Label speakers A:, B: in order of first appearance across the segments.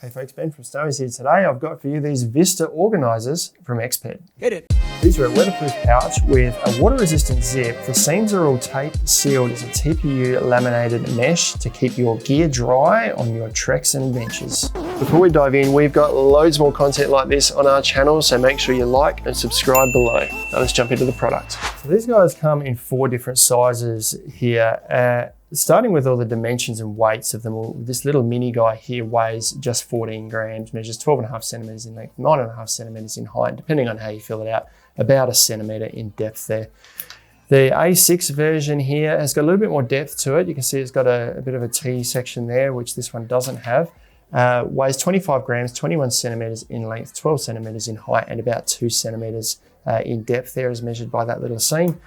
A: Hey folks, Ben from Snowy's here today. I've got for you these Vista Organisers from EXPED.
B: Hit it.
A: These are a weatherproof pouch with a water-resistant zip. The seams are all taped, sealed. It's a TPU laminated mesh to keep your gear dry on your treks and adventures. Before we dive in, we've got loads more content like this on our channel, so make sure you like and subscribe below. Now let's jump into the product. So these guys come in 4 different sizes here. Starting with all the dimensions and weights of them all, this little mini guy here weighs just 14 grams, measures 12.5 centimeters in length, 9.5 centimeters in height, depending on how you fill it out, about 1 centimeter in depth there. The A6 version here has got a little bit more depth to it. You can see it's got a bit of a T section there, which this one doesn't have. Weighs 25 grams, 21 centimeters in length, 12 centimeters in height, and about 2 centimeters in depth there as measured by that little seam.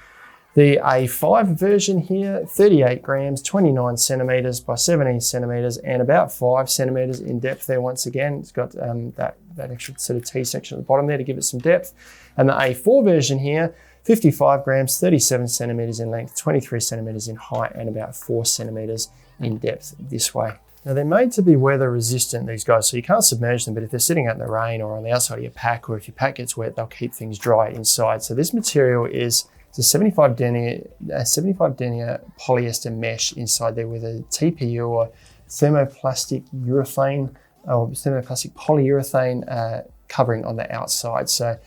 A: The A5 version here, 38 grams, 29 centimeters by 17 centimeters, and about 5 centimeters in depth there once again. It's got that extra sort of T section at the bottom there to give it some depth. And the A4 version here, 55 grams, 37 centimeters in length, 23 centimeters in height, and about 4 centimeters in depth this way. Now they're made to be weather resistant, these guys, so you can't submerge them, but if they're sitting out in the rain or on the outside of your pack, or if your pack gets wet, they'll keep things dry inside. So this material is it's a 75 denier polyester mesh inside there with a TPU or thermoplastic urethane or thermoplastic polyurethane covering on the outside. So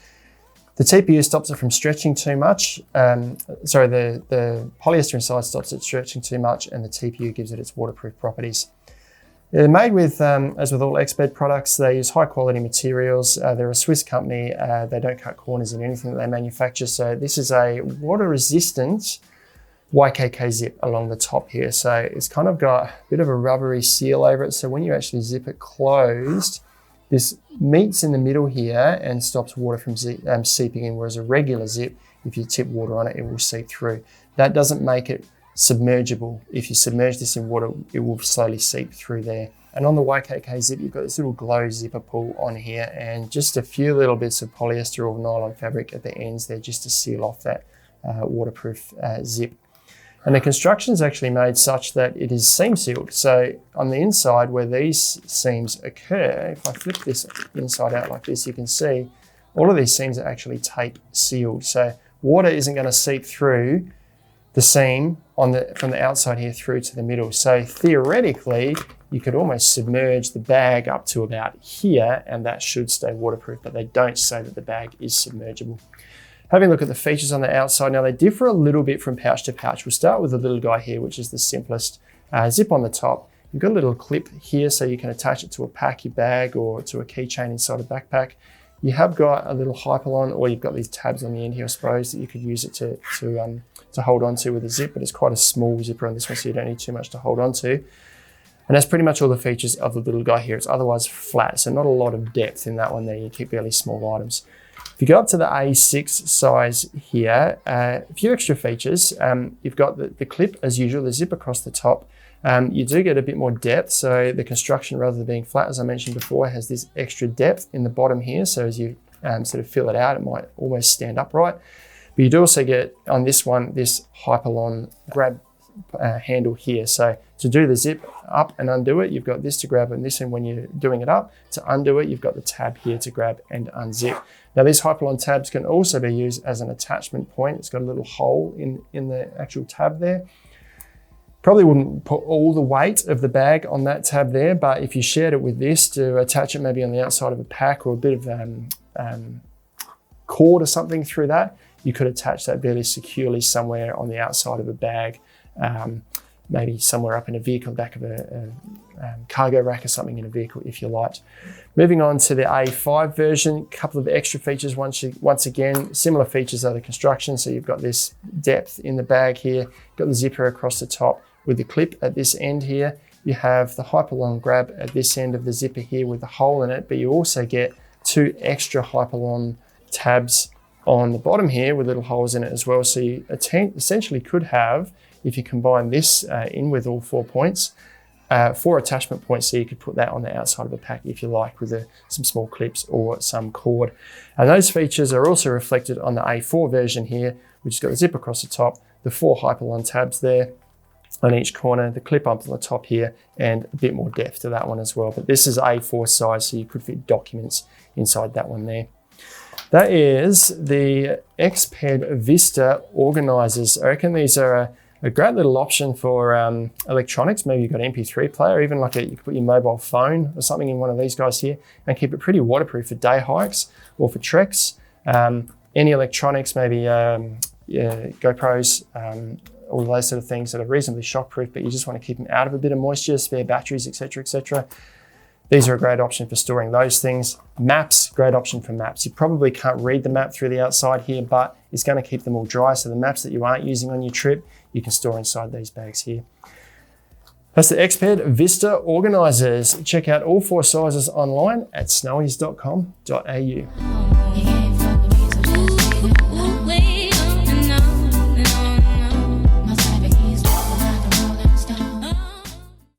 A: the TPU stops it from stretching too much. The polyester inside stops it stretching too much, and the TPU gives it its waterproof properties. They're made with, as with all EXPED products, they use high quality materials. They're a Swiss company. They don't cut corners in anything that they manufacture. So this is a water resistant YKK zip along the top here. So it's kind of got a bit of a rubbery seal over it. So when you actually zip it closed, this meets in the middle here and stops water from seeping in. Whereas a regular zip, if you tip water on it, it will seep through. That doesn't make it submergible. If you submerge this in water, it will slowly seep through there. And on the YKK zip, you've got this little glow zipper pull on here and just a few little bits of polyester or nylon fabric at the ends there just to seal off that waterproof zip. And the construction is actually made such that it is seam sealed. So on the inside where these seams occur, if I flip this inside out like this, you can see all of these seams are actually tape sealed. So water isn't going to seep through the seam from the outside here through to the middle. So theoretically, you could almost submerge the bag up to about here and that should stay waterproof, but they don't say that the bag is submergible. Having a look at the features on the outside, now they differ a little bit from pouch to pouch. We'll start with the little guy here, which is the simplest. Zip on the top. You've got a little clip here so you can attach it to a pack, your bag, or to a keychain inside a backpack. You have got a little hyperlon, or you've got these tabs on the end here, I suppose, that you could use it to hold on to with a zip, but it's quite a small zipper on this one, so you don't need too much to hold on to. And that's pretty much all the features of the little guy here. It's otherwise flat, so not a lot of depth in that one there. You keep fairly small items. If you go up to the A6 size here, a few extra features. You've got the clip as usual, the zip across the top. You do get a bit more depth, so the construction, rather than being flat, as I mentioned before, has this extra depth in the bottom here. So as you sort of fill it out, it might almost stand upright. But you do also get, on this one, this hyperlon grab handle here. So to do the zip up and undo it, you've got this to grab and this, and when you're doing it up, to undo it, you've got the tab here to grab and unzip. Now these hyperlon tabs can also be used as an attachment point. It's got a little hole in the actual tab there. Probably wouldn't put all the weight of the bag on that tab there, but if you shared it with this to attach it maybe on the outside of a pack or a bit of cord or something through that, you could attach that fairly securely somewhere on the outside of a bag, maybe somewhere up in a vehicle, back of a cargo rack or something in a vehicle if you liked. Moving on to the A5 version, a couple of extra features. Once again, similar features are the construction. So you've got this depth in the bag here, got the zipper across the top with the clip at this end here. You have the hyperlon grab at this end of the zipper here with the hole in it, but you also get 2 extra hyperlon tabs on the bottom here with little holes in it as well. So you essentially could have, if you combine this in with all 4 points, 4 attachment points, so you could put that on the outside of a pack if you like with some small clips or some cord. And those features are also reflected on the A4 version here, which has got the zip across the top, the 4 hyperlon tabs there, on each corner, the clip up on the top here, and a bit more depth to that one as well. But this is A4 size, so you could fit documents inside that one there. That is the EXPED Vista Organisers. I reckon these are a great little option for electronics. Maybe you've got an MP3 player, even like you could put your mobile phone or something in one of these guys here and keep it pretty waterproof for day hikes or for treks. Any electronics, maybe GoPros, all those sort of things that are reasonably shockproof, but you just want to keep them out of a bit of moisture, spare batteries, etc., etc. These are a great option for storing those things. Maps, great option for maps. You probably can't read the map through the outside here, but it's going to keep them all dry. So the maps that you aren't using on your trip, you can store inside these bags here. That's the EXPED Vista Organisers. Check out all 4 sizes online at snowies.com.au.